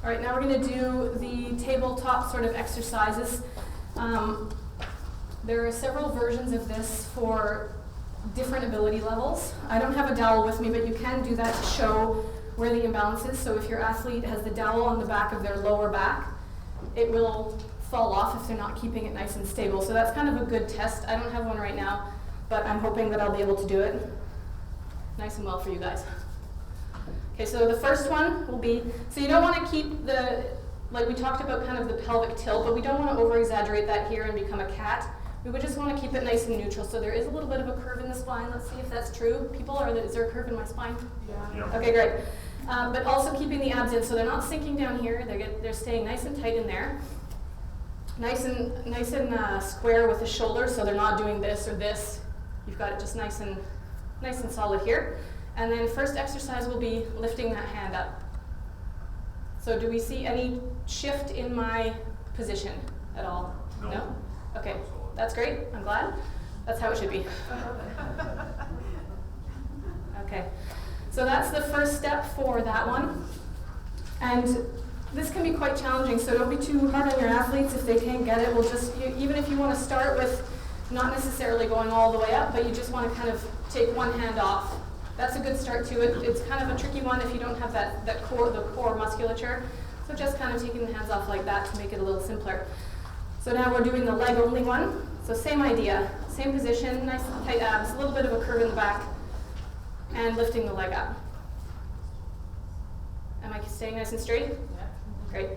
All right, now we're going to do the tabletop sort of exercises. There are several versions of this for different ability levels. I don't have a dowel with me, but you can do that to show where the imbalance is. So if your athlete has the dowel on the back of their lower back, it will fall off if they're not keeping it nice and stable. So that's kind of a good test. I don't have one right now, but I'm hoping that I'll be able to do it nice and well for you guys. Okay, so the first one will be, so you don't want to keep the, like we talked about kind of the pelvic tilt, but we don't want to over-exaggerate that here and become a cat. We would just want to keep it nice and neutral. So there is a little bit of a curve in the spine. Let's see if that's true. People, is there a curve in my spine? Yeah. Okay, great. But also keeping the abs in, so they're not sinking down here. They're staying nice and tight in there. Nice and square with the shoulders, so they're not doing this or this. You've got it just nice and solid here. And then first exercise will be lifting that hand up. So do we see any shift in my position at all? No? Okay, that's great. I'm glad. That's how it should be. Okay, so that's the first step for that one. And this can be quite challenging, so don't be too hard on your athletes if they can't get it. We'll just, even if you want to start with not necessarily going all the way up, but you just want to kind of take one hand off. That's a good start to it. It's kind of a tricky one if you don't have the core musculature. So just kind of taking the hands off like that to make it a little simpler. So now we're doing the leg only one. So same idea, same position, nice tight abs, a little bit of a curve in the back, and lifting the leg up. Am I staying nice and straight? Yeah. Great.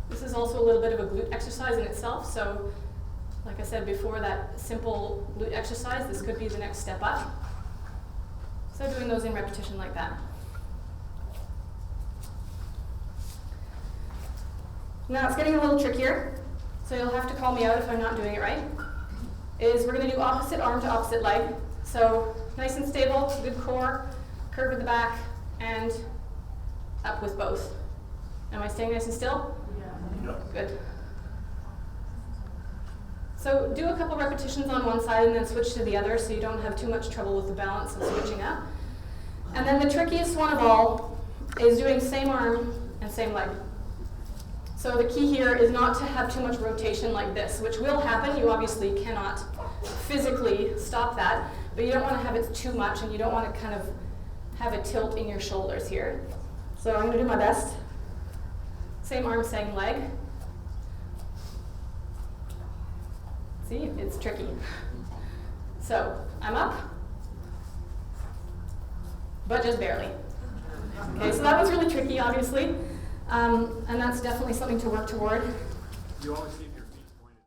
This is also a little bit of a glute exercise in itself. So like I said before, that simple glute exercise, this could be the next step up. So doing those in repetition like that. Now it's getting a little trickier, so you'll have to call me out if I'm not doing it right. We're going to do opposite arm to opposite leg. So nice and stable, good core, curve at the back, and up with both. Am I staying nice and still? Yeah. Yep. Good. So do a couple repetitions on one side and then switch to the other so you don't have too much trouble with the balance of switching up. And then the trickiest one of all is doing same arm and same leg. So the key here is not to have too much rotation like this, which will happen. You obviously cannot physically stop that, but you don't want to have it too much and you don't want to kind of have a tilt in your shoulders here. So I'm going to do my best. Same arm, same leg. See, it's tricky. So I'm up, but just barely. Okay, so that was really tricky, obviously, and that's definitely something to work toward. You always keep